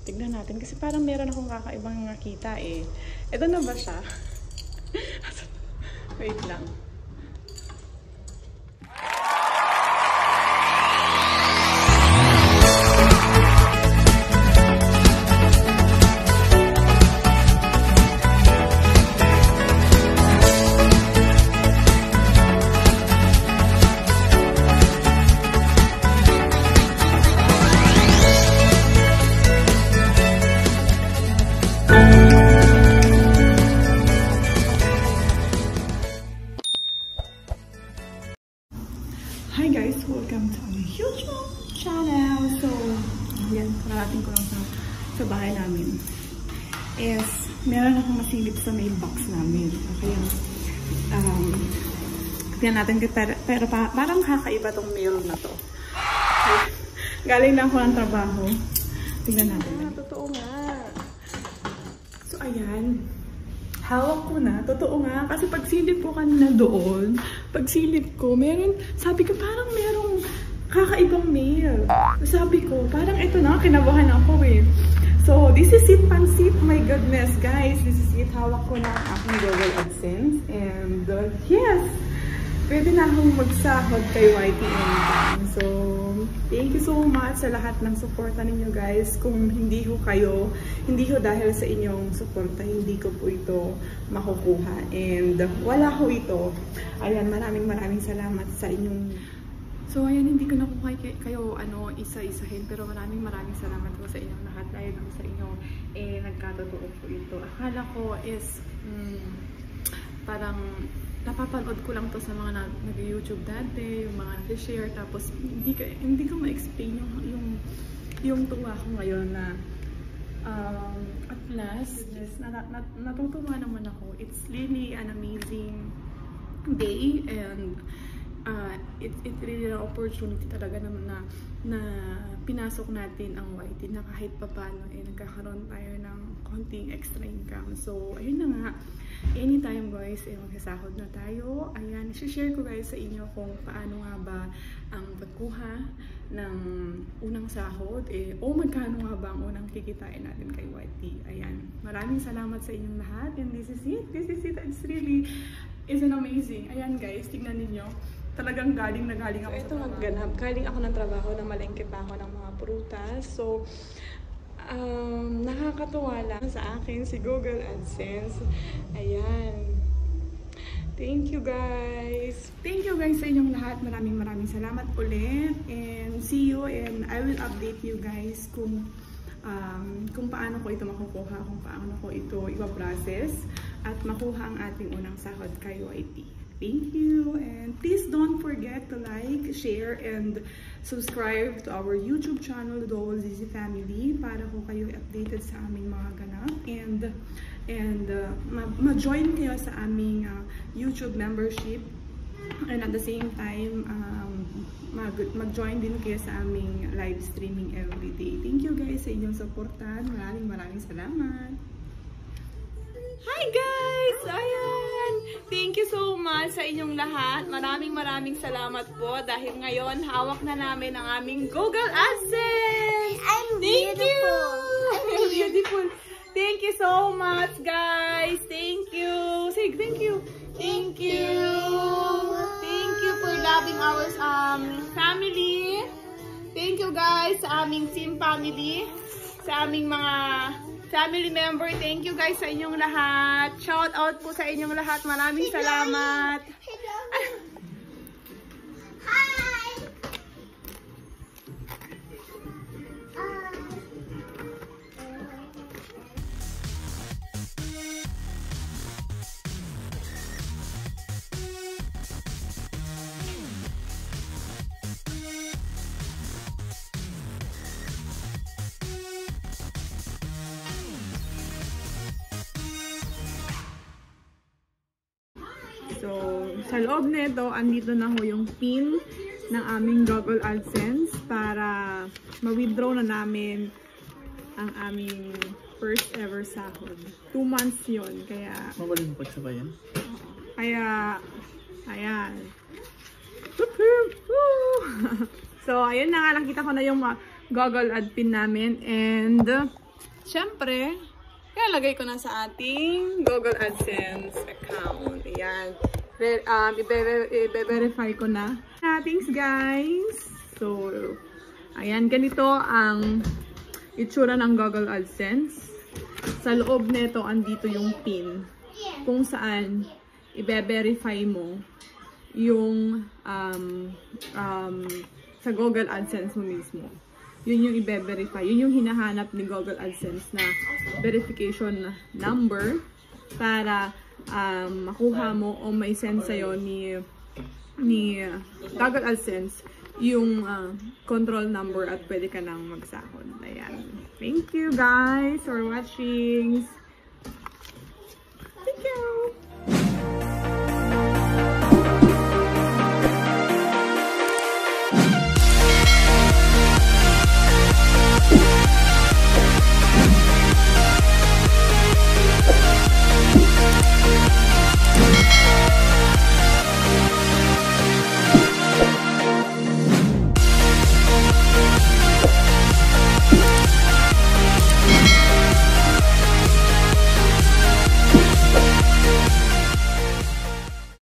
Tignan natin kasi parang meron akong kakaibang nakita eh. Ito na ba siya? Wait lang. Hi guys! Welcome to our YouTube channel! So, yan, parating ko lang sa bahay namin. Is, meron akong masilip sa mailbox namin. Okay, tignan natin, pero parang kakaiba tong mail na to. Galing lang ako ng trabaho. Tignan natin. Totoo nga. So, ayan. Hawak ko na. Totoo nga. Kasi pagsilip ko kanina doon, pagsilip ko, meron, sabi ko parang merong kakaibang mail. Sabi ko, parang ito na, kinabahan ako eh. So, this is it, Pansit. My goodness, guys. This is it. Hawak ko na aking Google AdSense. And, yes, pwede na akong magsahod kay YT anytime. So, thank you so much sa lahat ng suporta ninyo, guys. Kung hindi ho kayo, hindi ho dahil sa inyong suporta, hindi ko po ito makukuha. And wala ho ito. Ayan, maraming salamat sa inyong... So, ayan, hindi ko na po kayo isa-isahin, pero maraming salamat po sa inyong lahat. Dahil sa inyo, nagkatotoo po ito. Akala ko is, parang napapanood ko lang to sa mga nag-YouTube dati, yung mga nag-share, tapos hindi ko ma-explain yung tuwa ko ngayon na at last, natutuwa naman ako. It's really an amazing day, and it's really an opportunity talaga na pinasok natin ang YT na kahit papano nagkakaroon tayo ng konting extra income. So, ayun na nga. Anytime guys, magsasahod na tayo. Ayan, share ko guys sa inyo kung paano nga ba ang pagkuha ng unang sahod. O magkano nga ba ang unang kikitain natin kay YT. Ayan, maraming salamat sa inyong lahat. And this is it. It's really, it's an amazing. Ayan guys, tignan ninyo. Talagang galing ako sa trabaho. Ito galing ako ng trabaho na malengke pa ako ng mga prutas. So, nakakatuwa lang sa akin si Google AdSense. Ayan. Thank you guys. Thank you guys sa inyong lahat. Maraming salamat ulit. And see you, and I will update you guys kung paano ko ito makukuha, kung paano ko ito ipa-process at makuha ang ating unang sahod kay YT. Thank you, and please don't forget to like, share, and subscribe to our YouTube channel, The Double ZZ Family, para ko kayo updated sa aming mga ganap, and ma-join kayo sa aming YouTube membership, and at the same time, mag-join din kayo sa aming live streaming everyday. Thank you guys sa inyong supportan. Maraming salamat. Hi guys! Ayan! Thank you so much sa inyong lahat. Maraming salamat po dahil ngayon hawak na namin ang aming Google AdSense! I'm Thank beautiful! you! Beautiful! Thank you so much guys! Thank you! Say thank you! Thank you! Thank you for loving our family! Thank you guys sa aming team family, sa aming mga family member. Thank you guys sa inyong lahat. Shout out po sa inyong lahat. Maraming salamat. Hi! So, sa loob nito, andito na ho yung pin ng aming Google AdSense para ma-withdraw na namin ang aming first ever sahod. 2 months yun, kaya... Mawalan mo pagsabayan? Kaya, ayan. So, ayun na nga, nakita ko na yung Google ad pin namin, and Siyempre, ilalagay ko na sa ating Google AdSense account. Ayan. I-verify ko na. Thanks, guys. So, ayan. Ganito ang itsura ng Google AdSense. Sa loob nito, andito yung PIN. Kung saan, i-verify mo yung sa Google AdSense mo mismo. Yun yung i-verify. Yun yung hinahanap ni Google AdSense na verification number para makuha mo o may send sa'yo ni Google AdSense yung control number at pwede ka nang magsahod. Ayan. Thank you guys for watching. Thank you!